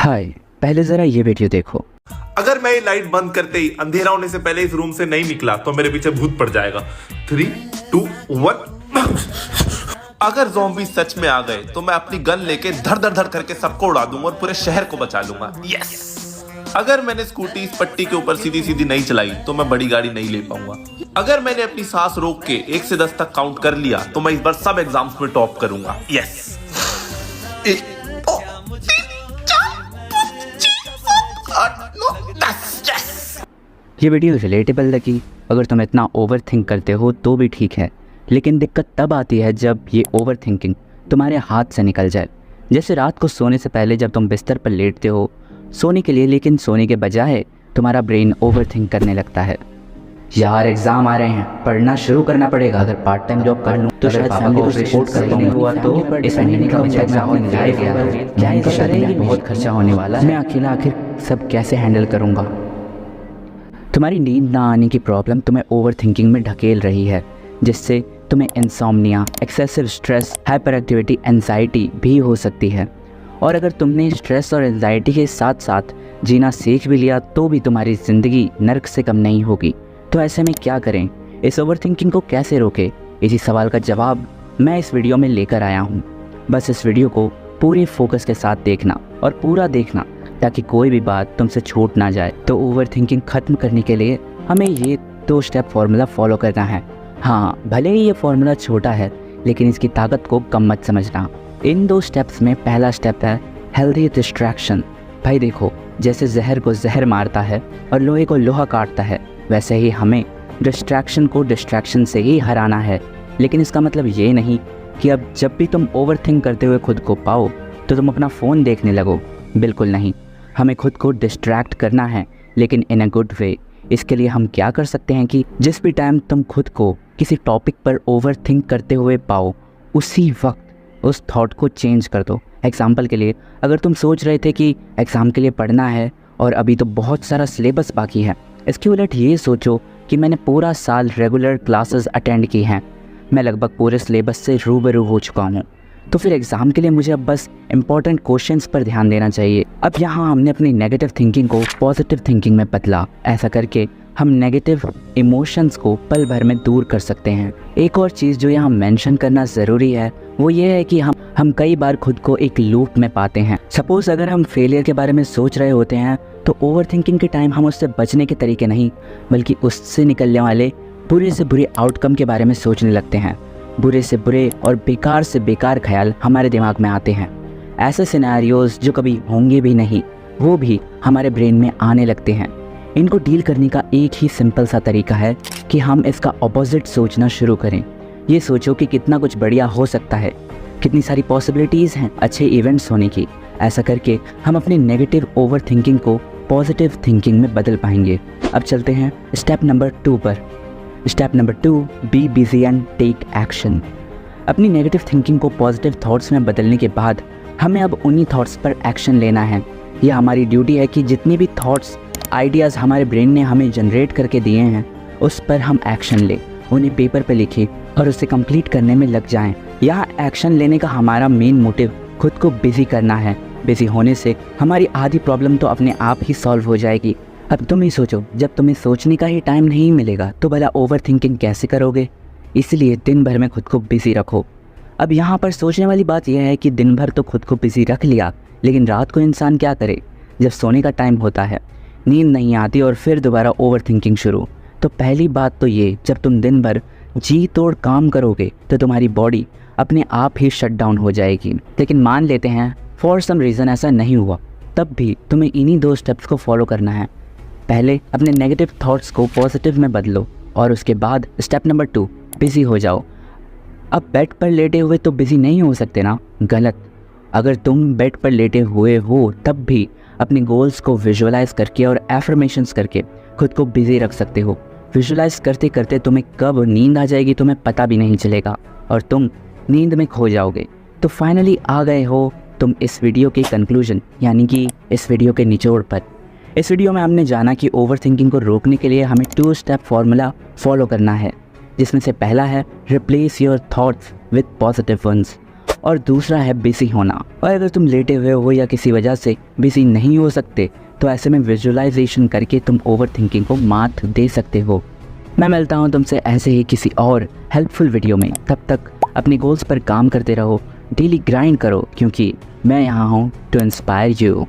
हाय, पहले जरा ये वीडियो देखो। अगर मैं ये लाइट बंद करते ही अंधेरा होने से पहले इस रूम से नहीं निकला तो मेरे पीछे भूत पड़ जाएगा। 3, 2, 1। अगर ज़ॉम्बी सच में आ गए तो मैं अपनी गन लेके धड़ धड़ धड़ करके सबको उड़ा दूंगा और पूरे शहर को बचा लूंगा। यस। अगर मैंने स्कूटी इस पट्टी के ऊपर सीधी सीधी नहीं चलाई तो मैं बड़ी गाड़ी नहीं ले पाऊंगा। अगर मैंने अपनी सांस रोक के 1 से 10 तक काउंट कर लिया तो मैं इस बार सब एग्जाम्स में टॉप करूंगा। यस। ये वीडियो रिलेटेबल लगी। अगर तुम इतना ओवर थिंक करते हो तो भी ठीक है, लेकिन दिक्कत तब आती है जब ये ओवर थिंकिंग तुम्हारे हाथ से निकल जाए। जैसे रात को सोने से पहले जब तुम बिस्तर पर लेटते हो सोने के लिए, लेकिन सोने के बजाय तुम्हारा ब्रेन ओवर थिंक करने लगता है। यार एग्जाम आ रहे हैं, पढ़ना शुरू करना पड़ेगा। अगर पार्ट टाइम जॉब कर लूँ तो शायद फैमिली को सपोर्ट कर पाऊंगा। हुआ तो इस महीने का मुझे एग्जाम में लाइव गया, क्या इनकी शादी में बहुत खर्चा होने वाला है। मैं अकेला आखिर सब कैसे हैंडल करूँगा। तुम्हारी नींद ना आने की प्रॉब्लम तुम्हें ओवर थिंकिंग में ढकेल रही है, जिससे तुम्हें insomnia, excessive stress, hyper activity, anxiety भी हो सकती है। और अगर तुमने स्ट्रेस और एंजाइटी के साथ साथ जीना सीख भी लिया तो भी तुम्हारी ज़िंदगी नर्क से कम नहीं होगी। तो ऐसे में क्या करें, इस ओवर थिंकिंग को कैसे रोकें? इसी सवाल का जवाब मैं इस वीडियो में लेकर आया हूँ। बस इस वीडियो को पूरे फोकस के साथ देखना और पूरा देखना, ताकि कोई भी बात तुमसे छूट ना जाए। तो ओवर थिंकिंग ख़त्म करने के लिए हमें ये 2 स्टेप फार्मूला फॉलो करना है। हाँ, भले ही ये फार्मूला छोटा है, लेकिन इसकी ताकत को कम मत समझना। इन 2 स्टेप्स में पहला स्टेप है हेल्दी डिस्ट्रैक्शन। भाई देखो, जैसे जहर को जहर मारता है और लोहे को लोहा काटता है, वैसे ही हमें डिस्ट्रैक्शन को डिस्ट्रैक्शन से ही हराना है। लेकिन इसका मतलब ये नहीं कि अब जब भी तुम ओवर थिंक करते हुए खुद को पाओ तो तुम अपना फ़ोन देखने लगो। बिल्कुल नहीं, हमें खुद को डिस्ट्रैक्ट करना है, लेकिन इन अ गुड वे। इसके लिए हम क्या कर सकते हैं कि जिस भी टाइम तुम खुद को किसी टॉपिक पर ओवर थिंक करते हुए पाओ, उसी वक्त उस थॉट को चेंज कर दो। एग्जाम्पल के लिए, अगर तुम सोच रहे थे कि एग्ज़ाम के लिए पढ़ना है और अभी तो बहुत सारा सिलेबस बाकी है, इसके उलट ये सोचो कि मैंने पूरा साल रेगुलर क्लासेस अटेंड की हैं, मैं लगभग पूरे सिलेबस से रूबरू हो चुका हूँ, तो फिर एग्ज़ाम के लिए मुझे अब बस इंपॉर्टेंट क्वेश्चंस पर ध्यान देना चाहिए। अब यहाँ हमने अपनी नेगेटिव थिंकिंग को पॉजिटिव थिंकिंग में बदला। ऐसा करके हम नेगेटिव इमोशंस को पल भर में दूर कर सकते हैं। एक और चीज़ जो यहाँ मेंशन करना ज़रूरी है वो ये है कि हम कई बार खुद को एक लूप में पाते हैं। सपोज़ अगर हम फेलियर के बारे में सोच रहे होते हैं तो ओवर थिंकिंग के टाइम हम उससे बचने के तरीके नहीं, बल्कि उससे निकलने वाले बुरे से बुरे आउटकम के बारे में सोचने लगते हैं। बुरे से बुरे और बेकार से बेकार ख्याल हमारे दिमाग में आते हैं। ऐसे सिनेरियोज़ जो कभी होंगे भी नहीं, वो भी हमारे ब्रेन में आने लगते हैं। इनको डील करने का एक ही सिंपल सा तरीका है कि हम इसका ऑपोजिट सोचना शुरू करें। ये सोचो कि कितना कुछ बढ़िया हो सकता है, कितनी सारी पॉसिबिलिटीज़ हैं अच्छे इवेंट्स होने की। ऐसा करके हम अपनी नेगेटिव ओवर थिंकिंग को पॉजिटिव थिंकिंग में बदल पाएंगे। अब चलते हैं स्टेप नंबर 2 पर। Step number 2, be busy and take action. अपनी नेगेटिव थिंकिंग को पॉजिटिव थॉट्स में बदलने के बाद हमें अब उन्हीं थॉट्स पर एक्शन लेना है। यह हमारी ड्यूटी है कि जितनी भी थॉट्स, आइडियाज़ हमारे ब्रेन ने हमें जनरेट करके दिए हैं, उस पर हम एक्शन लें, उन्हें पेपर पर लिखें और उसे कंप्लीट करने में लग जाएं। यहाँ एक्शन लेने का हमारा मेन मोटिव खुद को बिजी करना है। बिजी होने से हमारी आधी प्रॉब्लम तो अपने आप ही सॉल्व हो जाएगी। अब तुम ही सोचो, जब तुम्हें सोचने का ही टाइम नहीं मिलेगा तो भला ओवर थिंकिंग कैसे करोगे? इसलिए दिन भर में खुद को बिजी रखो। अब यहाँ पर सोचने वाली बात यह है कि दिन भर तो खुद को बिजी रख लिया, लेकिन रात को इंसान क्या करे? जब सोने का टाइम होता है, नींद नहीं आती और फिर दोबारा ओवर थिंकिंग शुरू। तो पहली बात तो ये, जब तुम दिन भर जी तोड़ काम करोगे तो तुम्हारी बॉडी अपने आप ही शट डाउन हो जाएगी। लेकिन मान लेते हैं फॉर सम रीज़न ऐसा नहीं हुआ, तब भी तुम्हें इन्हीं 2 स्टेप्स को फॉलो करना है। पहले अपने नेगेटिव थॉट्स को पॉजिटिव में बदलो और उसके बाद स्टेप नंबर 2, बिज़ी हो जाओ। अब बेड पर लेटे हुए तो बिज़ी नहीं हो सकते ना? गलत। अगर तुम बेड पर लेटे हुए हो तब भी अपने गोल्स को विजुअलाइज करके और एफर्मेशंस करके खुद को बिज़ी रख सकते हो। विजुअलाइज करते करते तुम्हें कब नींद आ जाएगी तुम्हें पता भी नहीं चलेगा और तुम नींद में खो जाओगे। तो फाइनली आ गए हो तुम इस वीडियो के कंक्लूजन, यानी कि इस वीडियो के निचोड़ पर। इस वीडियो में हमने जाना कि ओवर थिंकिंग को रोकने के लिए हमें 2 स्टेप फार्मूला फॉलो करना है, जिसमें से पहला है replace your thoughts with positive once और दूसरा है बिजी होना। और अगर तुम लेटे हुए हो या किसी वजह से बिजी नहीं हो सकते तो ऐसे में विजुअलाइजेशन करके तुम ओवर थिंकिंग को मात दे सकते हो। मैं मिलता हूँ तुमसे ऐसे ही किसी और हेल्पफुल वीडियो में। तब तक अपने गोल्स पर काम करते रहो, डेली ग्राइंड करो, क्योंकि मैं यहाँ हूँ टू इंस्पायर यू।